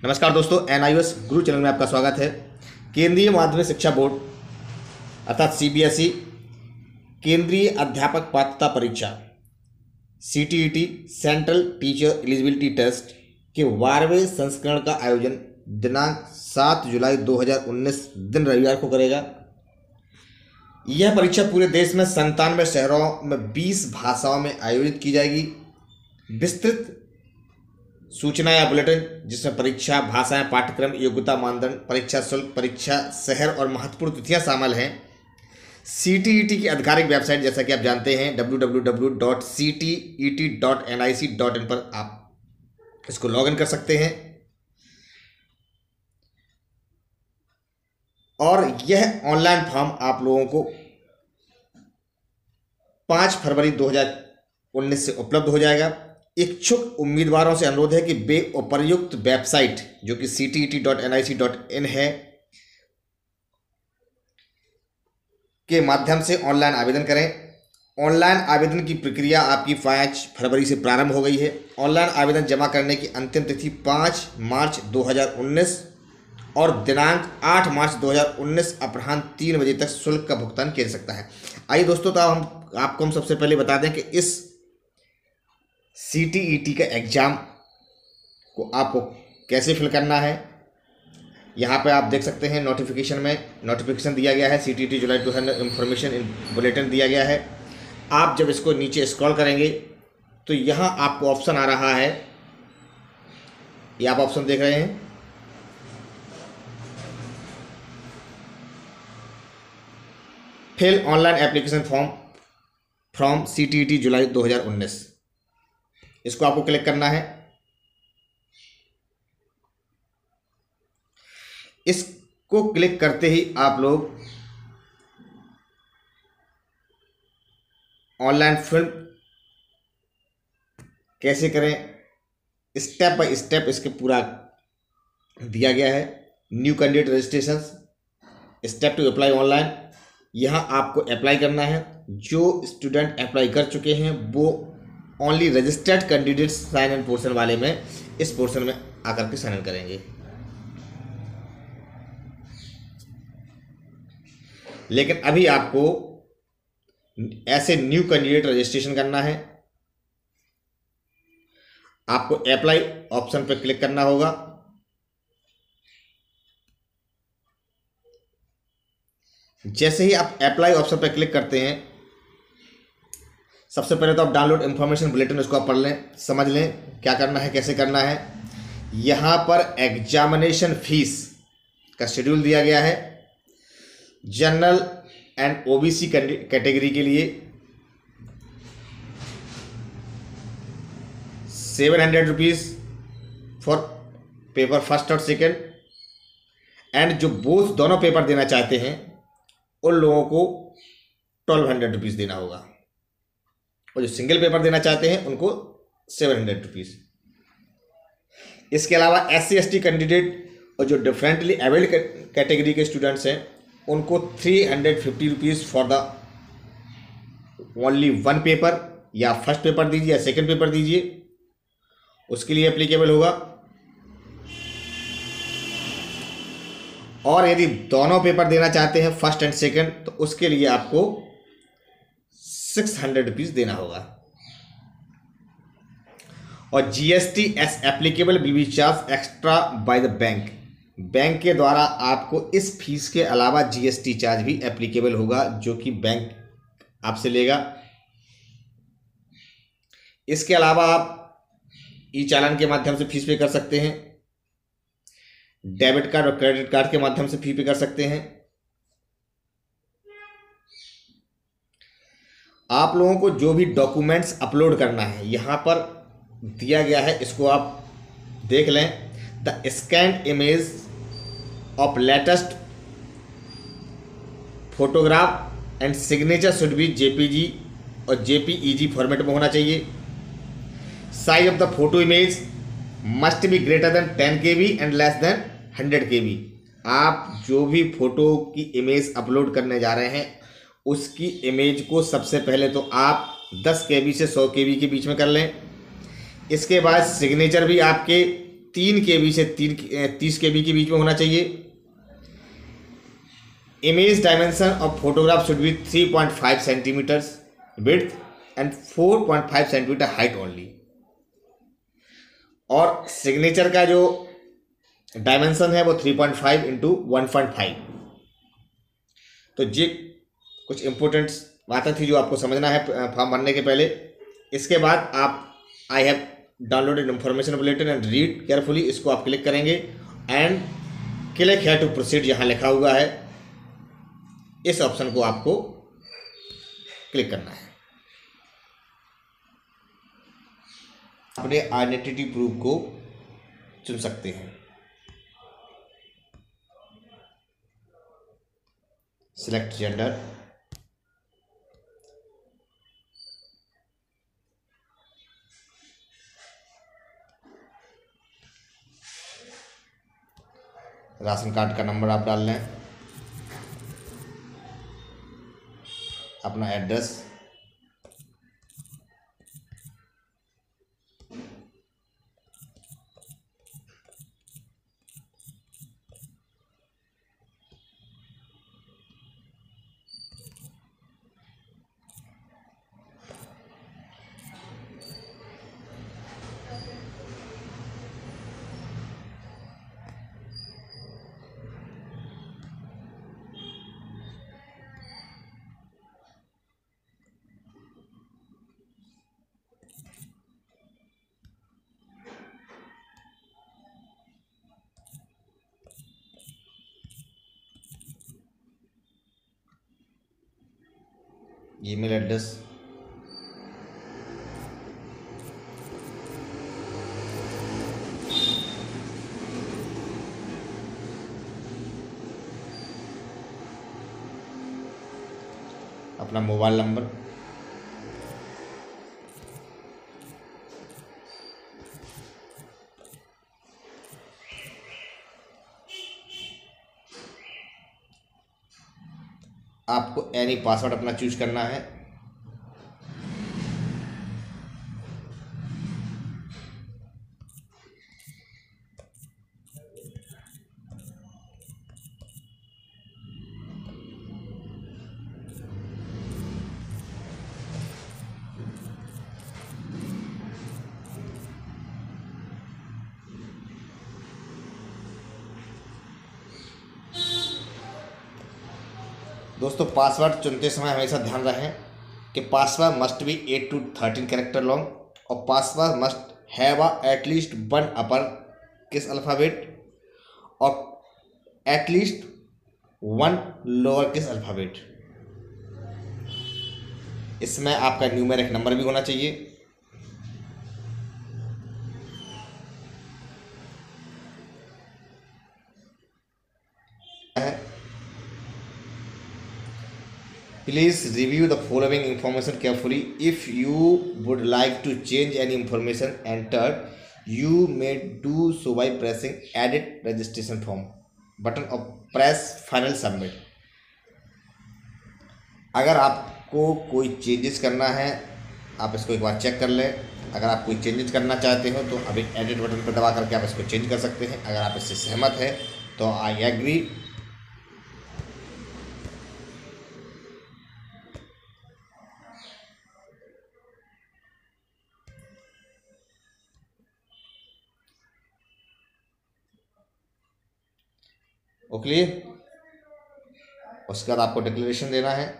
नमस्कार दोस्तों, NIOS गुरु channel में आपका स्वागत है। केंद्रीय माध्यमिक शिक्षा बोर्ड अर्थात CBSE केंद्रीय अध्यापक पात्रता परीक्षा CTET central teacher eligibility test के 12वें संस्करण का आयोजन दिनांक 7 जुलाई 2019 दिन रविवार को करेगा। यह परीक्षा पूरे देश में 97 शहरों में 20 भाषाओं में आयोजित की जाएगी। विस्तृत सूचना या बुलेटिन जिसमें परीक्षा, भाषाएं, पाठ्यक्रम, योग्यता मानदंड, परीक्षा शुल्क, परीक्षा शहर और महत्वपूर्ण तिथियां शामिल हैं। CTET की आधिकारिक वेबसाइट जैसा कि आप जानते हैं www.ctet.nic.in पर आप इसको लॉगिन कर सकते हैं। और यह ऑनलाइन फॉर्म आप लोगों को 5 फरवरी 2019 से उपलब्ध हो जाएगा। इच्छुक उम्मीदवारों से अनुरोध है कि वे उपर्युक्त वेबसाइट जो कि ctet.nic.in है के माध्यम से ऑनलाइन आवेदन करें। ऑनलाइन आवेदन की प्रक्रिया आपकी 5 फरवरी से प्रारंभ हो गई है। ऑनलाइन आवेदन जमा करने की अंतिम तिथि 5 मार्च 2019 और दिनांक 8 मार्च 2019 अपराह्न 3 बजे तक शुल्क का भुगतान किया जा सकता है। आइए दोस्तों, तो हम सबसे पहले बता दें कि इस CTET का एग्ज़ाम को आपको कैसे फिल करना है। यहाँ पे आप देख सकते हैं नोटिफिकेशन दिया गया है। CTET जुलाई 2000 इंफॉर्मेशन बुलेटिन दिया गया है। आप जब इसको नीचे स्क्रॉल करेंगे तो यहाँ आपको ऑप्शन आ रहा है, ये आप ऑप्शन देख रहे हैं, fill online application form from CTET जुलाई 2019। इसको आपको क्लिक करना है। इसको क्लिक करते ही आप लोग ऑनलाइन फिल्म कैसे करें स्टेप बाय स्टेप इसके पूरा दिया गया है। New candidate registration, step to apply online, यहाँ आपको अप्लाई करना है। जो स्टूडेंट अप्लाई कर चुके हैं वो only registered candidate sign in portion वाले में इस पोर्शन में आकर के साइन इन करेंगे। लेकिन अभी आपको ऐसे न्यू कैंडिडेट रजिस्ट्रेशन करना है। आपको अप्लाई ऑप्शन पर क्लिक करना होगा। जैसे ही आप अप्लाई ऑप्शन पर क्लिक करते हैं, सबसे पहले तो आप डाउनलोड इंफॉर्मेशन बुलेटिन उसको आप पढ़ लें, समझ लें क्या करना है, कैसे करना है। यहाँ पर एग्जामिनेशन फीस का शेड्यूल दिया गया है। जनरल एंड OBC कैटेगरी के लिए 700 रुपीज़ फॉर पेपर फर्स्ट और सेकेंड, एंड जो बोथ दोनों पेपर देना चाहते हैं उन लोगों को 1200 रुपीज़ देना होगा, और जो सिंगल पेपर देना चाहते हैं उनको 700 रुपीज़। इसके अलावा SC ST कैंडिडेट और जो डिफरेंटली एबल्ड कैटेगरी के स्टूडेंट्स हैं उनको 350 rupees for the only one paper, या फर्स्ट पेपर दीजिए या सेकंड पेपर दीजिए, उसके लिए एप्लीकेबल होगा। और यदि दोनों पेपर देना चाहते हैं फर्स्ट एंड सेकंड तो उसके लिए आपको 600 रुपीज़ देना होगा। और GST S applicable will be charge extra by the bank. Bank के द्वारा आपको इस फीस के अलावा GST चार्ज भी एप्लीकेबल होगा जो कि बैंक आपसे लेगा। इसके अलावा आप ई-चालान के माध्यम से फीस पे कर सकते हैं। डेबिट कार्ड और क्रेडिट कार्ड के माध्यम से फी पे कर सकते हैं। आप लोगों को जो भी डॉक्यूमेंट्स अपलोड करना है यहाँ पर दिया गया है, इसको आप देख लें। The scanned image of latest photograph and signature should be JPG और JPEG फॉर्मेट में होना चाहिए। Size of the photo image must be greater than 10 KB and less than 100 KB। आप जो भी फोटो की इमेज अपलोड करने जा रहे हैं उसकी इमेज को सबसे पहले तो आप 10 KB से 100 KB के बीच में कर लें। इसके बाद सिग्नेचर भी आपके 3 KB से 30 KB के बीच में होना चाहिए। Image dimension of photograph should be 3.5 centimetres width and 4.5 centimetre height only. और सिग्नेचर का जो डायमेंशन है वो 3.5 इंटू 1.5। तो ये कुछ इंपॉर्टेंट बातें थी जो आपको समझना है फॉर्म भरने के पहले। इसके बाद आप I have downloaded information bulletin and read carefully, इसको आप क्लिक करेंगे and click here to proceed यहाँ लिखा हुआ है, इस ऑप्शन को आपको क्लिक करना है। अपने आइडेंटिटी प्रूफ को चुन सकते हैं। सिलेक्ट जेंडर, राशन कार्ड का नंबर आप डाल लें, अपना एड्रेस, ईमेल एड्रेस, अपना मोबाइल नंबर, आपको एनी पासवर्ड अपना चूज करना है। दोस्तों पासवर्ड चुनते समय हमेशा ध्यान रखें कि password must be 8 to 13 character long और password must have at least 1 upper case alphabet और एटलीस्ट 1 लोअर केस अल्फ़ाबेट। इसमें आपका न्यूमेरिक नंबर भी होना चाहिए। Please review the following information carefully. If you would like to change any information entered, you may do so by pressing Edit Registration Form button or press Final Submit. अगर आपको कोई changes करना है आप इसको एक बार चेक कर लें। अगर आप कोई चेंजेस करना चाहते हो तो अभी एडिट बटन पर दबा करके आप इसको चेंज कर सकते हैं। अगर आप इससे सहमत हैं तो आई एग्री। ओके, उसके बाद आपको डिक्लेरेशन देना है।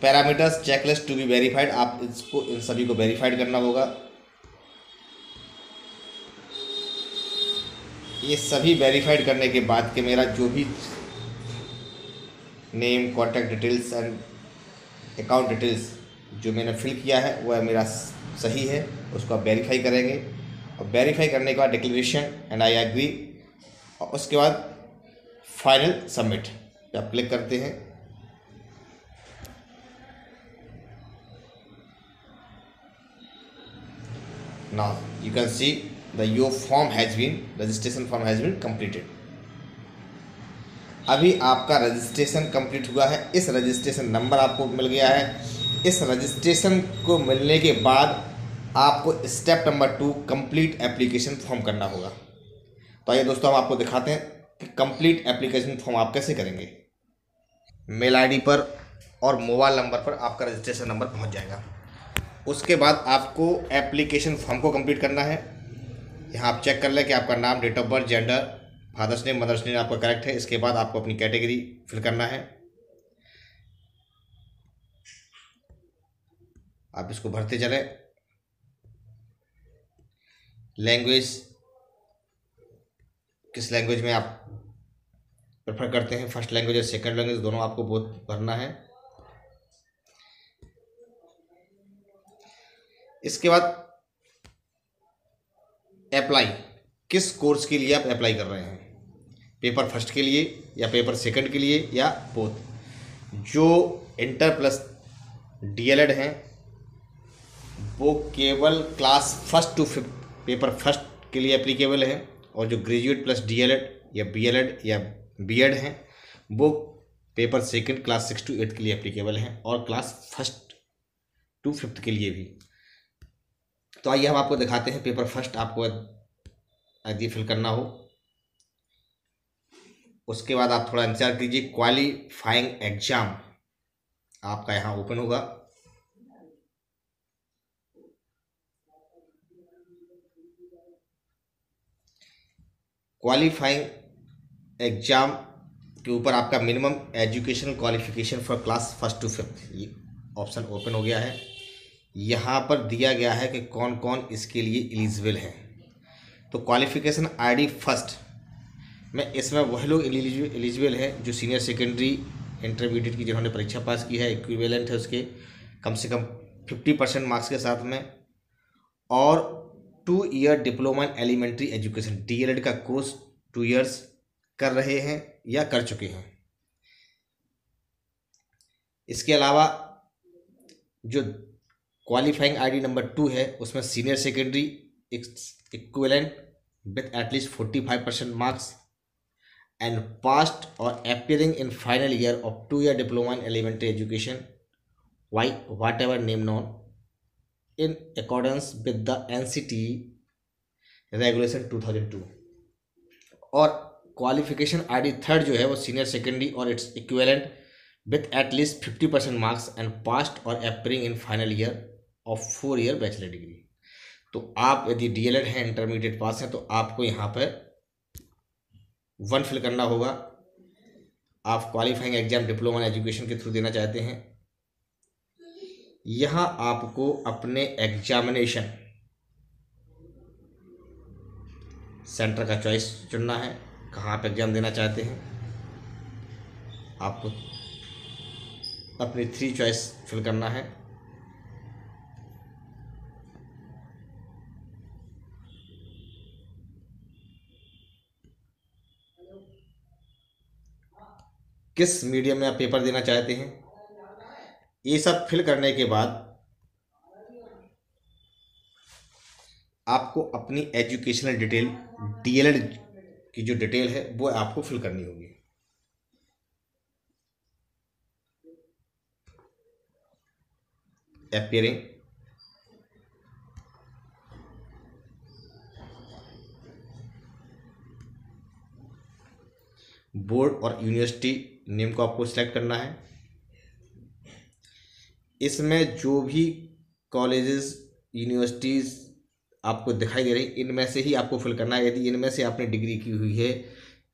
Parameters checklist to be verified, आप इसको इन सभी को वेरीफाइड करना होगा। ये सभी वेरीफाइड करने के बाद कि मेरा जो भी name, contact details and account details जो मैंने फिल किया है वह मेरा सही है, उसको आप वेरीफाई करेंगे। और वेरीफाई करने के बाद डिक्लेरेशन एंड आई एग्री, और उसके बाद फाइनल सबमिट पे आप क्लिक करते हैं। Now you can see your form has been, registration form has been completed. अभी आपका रजिस्ट्रेशन कंप्लीट हुआ है, इस रजिस्ट्रेशन नंबर आपको मिल गया है। इस रजिस्ट्रेशन को मिलने के बाद आपको step number 2 complete application form करना होगा। तो आइए दोस्तों हम आपको दिखाते हैं कि कंप्लीट एप्लीकेशन फॉर्म आप कैसे करेंगे। मेल आईडी पर और मोबाइल नंबर पर आपका रजिस्ट्रेशन नंबर पहुंच जाएगा। उसके बाद आपको एप्लीकेशन फॉर्म को कंप्लीट करना है। यहाँ आप चेक कर लें कि आपका नाम, date of birth, gender, father's name, mother's name आपका करेक्ट है। इसके बाद आपको अपनी कैटेगरी फिल करना है। आप इसको भरते चले। लैंग्वेज, किस लैंग्वेज में आप प्रेफर करते हैं, फर्स्ट लैंग्वेज और सेकंड लैंग्वेज दोनों आपको बोथ भरना है। इसके बाद अप्लाई, किस कोर्स के लिए आप अप्लाई कर रहे हैं, पेपर फर्स्ट के लिए या पेपर सेकंड के लिए या बोथ। जो इंटर प्लस डीएलएड हैं वो केवल class first to fifth paper first के लिए एप्लीकेबल है, और जो ग्रेजुएट प्लस डीएलएड या बीएलएड या बीएड हैं वो पेपर सेकंड क्लास 6 to 8 के लिए एप्लीकेबल हैं, और क्लास फर्स्ट टू फिफ्थ के लिए भी। तो आइए हम आपको दिखाते हैं पेपर फर्स्ट आपको यदि फिल करना हो। उसके बाद आप थोड़ा इंतजार कीजिए, क्वालिफाइंग एग्जाम आपका यहाँ ओपन होगा। क्वालिफाइंग एग्जाम के ऊपर आपका minimum educational qualification for class first to fifth ये ऑप्शन ओपन हो गया है। यहाँ पर दिया गया है कि कौन कौन इसके लिए एलिजिबल है। तो क्वालिफिकेशन आईडी फर्स्ट में इसमें वह लोग एलिजिबल है जो सीनियर सेकेंडरी इंटरमीडिएट की जिन्होंने परीक्षा पास की है, इक्विवेलेंट है उसके कम से कम 50% मार्क्स के साथ में, और 2 year diploma in elementary education DElEd का कोर्स 2 इयर्स कर रहे हैं या कर चुके हैं। इसके अलावा जो क्वालिफाइंग आईडी नंबर 2 है उसमें senior secondary equivalent with at least 45% marks and past और appearing in final year of 2 year diploma in elementary education whatever name known in accordance with the NCTE regulation 2002। और क्वालिफिकेशन आईडी थर्ड जो है वो senior secondary और its equivalent with at least 50% marks and past और appearing in final year of 4 year bachelor degree. तो आप यदि DElEd हैं, इंटरमीडिएट पास हैं, तो आपको यहाँ पर 1 फिल करना होगा। आप qualifying exam diploma in education के थ्रू देना चाहते हैं। यहाँ आपको अपने एग्जामिनेशन सेंटर का चॉइस चुनना है, कहाँ आप एग्ज़ाम देना चाहते हैं। आपको अपनी 3 चॉइस फिल करना है। किस मीडियम में आप पेपर देना चाहते हैं, ये सब फिल करने के बाद आपको अपनी एजुकेशनल डिटेल डीएलएड की जो डिटेल है वो आपको फिल करनी होगी। अपीयरिंग, बोर्ड और यूनिवर्सिटी नेम को आपको सिलेक्ट करना है। इसमें जो भी कॉलेजेस यूनिवर्सिटीज़ आपको दिखाई दे रही इनमें से ही आपको फिल करना है। यदि इनमें से आपने डिग्री की हुई है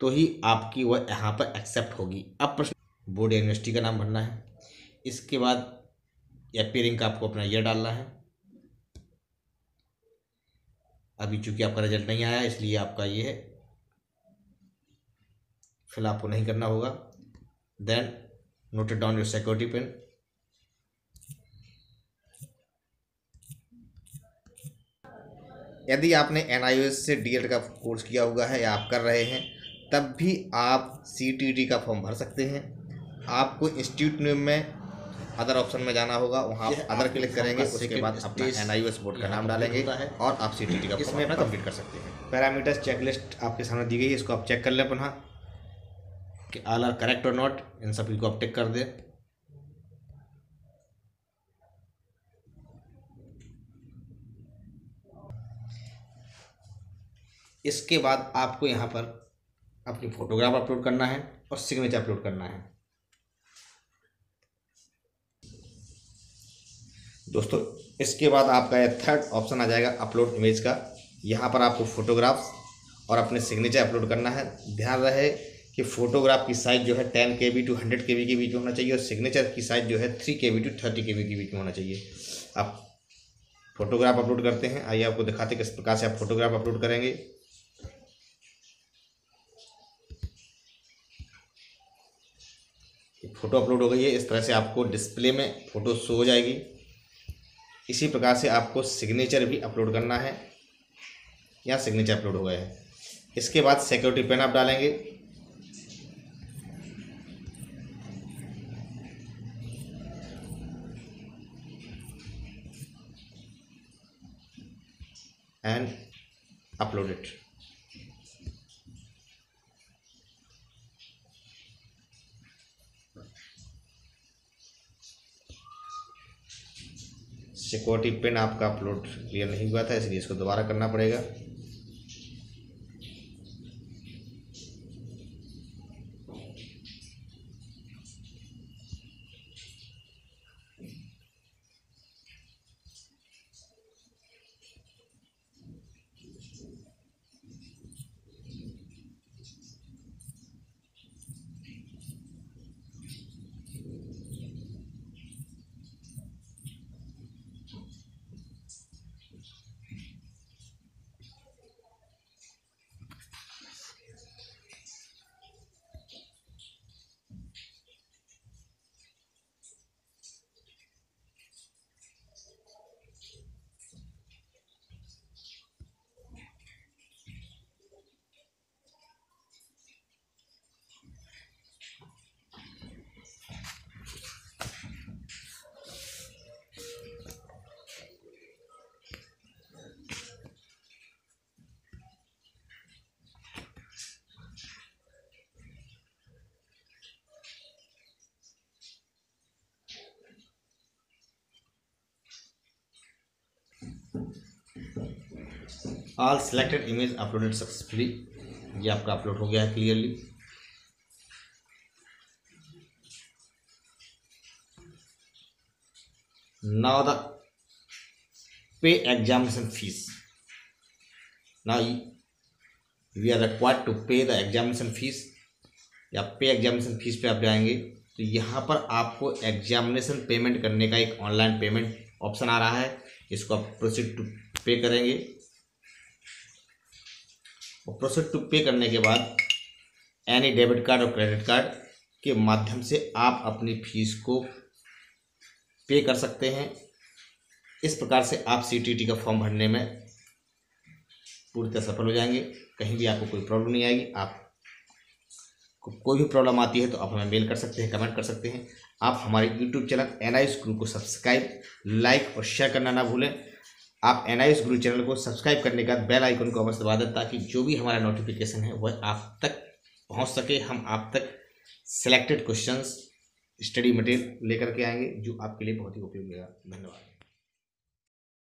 तो ही आपकी वह यहाँ पर एक्सेप्ट होगी। अब प्रश्न बोर्ड या यूनिवर्सिटी का नाम भरना है। इसके बाद अपीयरिंग का आपको अपना ईयर डालना है। अभी चूंकि आपका रिजल्ट नहीं आया इसलिए आपका ये है, फिल आपको नहीं करना होगा। Then note down your security pin. यदि आपने NIOS से DELED का कोर्स किया हुआ है या आप कर रहे हैं, तब भी आप CTET का फॉर्म भर सकते हैं। आपको इंस्टीट्यूट नेम में अदर ऑप्शन में जाना होगा, वहाँ आप अदर क्लिक करेंगे, उसके बाद अपना NIOS बोर्ड का नाम डालेंगे और आप CTET का फॉर्म अपना कंप्लीट कर सकते हैं। पैरामीटर्स चेकलिस्ट आपके सामने दी गई है, इसको आप चेक कर लें पुनः कि ऑल आर करेक्ट और नॉट, इन सभी को आप टिक कर दें। इसके बाद आपको यहाँ पर अपनी फ़ोटोग्राफ अपलोड करना है और सिग्नेचर अपलोड करना है। दोस्तों इसके बाद आपका यह थर्ड ऑप्शन आ जाएगा अपलोड इमेज का। यहाँ पर आपको फ़ोटोग्राफ्स और अपने सिग्नेचर अपलोड करना है। ध्यान रहे कि फ़ोटोग्राफ की साइज़ जो है 10 KB to 100 KB के बीच में होना चाहिए और सिग्नेचर की साइज़ जो है 3 KB to 30 KB के बीच में होना चाहिए। आप फ़ोटोग्राफ अपलोड करते हैं, आइए आपको दिखाते किस प्रकार से आप फ़ोटोग्राफ अपलोड करेंगे। फ़ोटो अपलोड हो गई है, इस तरह से आपको डिस्प्ले में फ़ोटो शो हो जाएगी। इसी प्रकार से आपको सिग्नेचर भी अपलोड करना है। यहाँ सिग्नेचर अपलोड हो गया है। इसके बाद सिक्योरिटी पिन आप डालेंगे। And upload it. Security pin आपका अपलोड क्लियर नहीं हुआ था, इसलिए इसको दोबारा करना पड़ेगा। All selected image uploaded successfully. ये आपका अपलोड हो गया है clearly. Now the pay examination fees. Now we are required to pay the examination fees, या पे एग्जामिनेशन फीस पे आप जाएंगे तो यहाँ पर आपको एग्जामिनेशन पेमेंट करने का एक ऑनलाइन पेमेंट ऑप्शन आ रहा है। इसको आप प्रोसीड टू पे करेंगे और प्रोसीड टू पे करने के बाद एनी डेबिट कार्ड और क्रेडिट कार्ड के माध्यम से आप अपनी फीस को पे कर सकते हैं। इस प्रकार से आप CTET का फॉर्म भरने में पूरी तरह सफल हो जाएंगे। कहीं भी आपको कोई प्रॉब्लम नहीं आएगी। आपको कोई भी प्रॉब्लम आती है तो आप हमें मेल कर सकते हैं, कमेंट कर सकते हैं। आप हमारे YouTube चैनल NIOS गुरु को सब्सक्राइब, लाइक और शेयर करना ना भूलें। आप NIOS गुरु चैनल को सब्सक्राइब करने के बाद बेल आइकन को अवश्य दबा दें ताकि जो भी हमारा नोटिफिकेशन है वह आप तक पहुंच सके। हम आप तक सिलेक्टेड क्वेश्चंस, स्टडी मटेरियल लेकर के आएंगे जो आपके लिए बहुत ही उपयोगी होगा। धन्यवाद।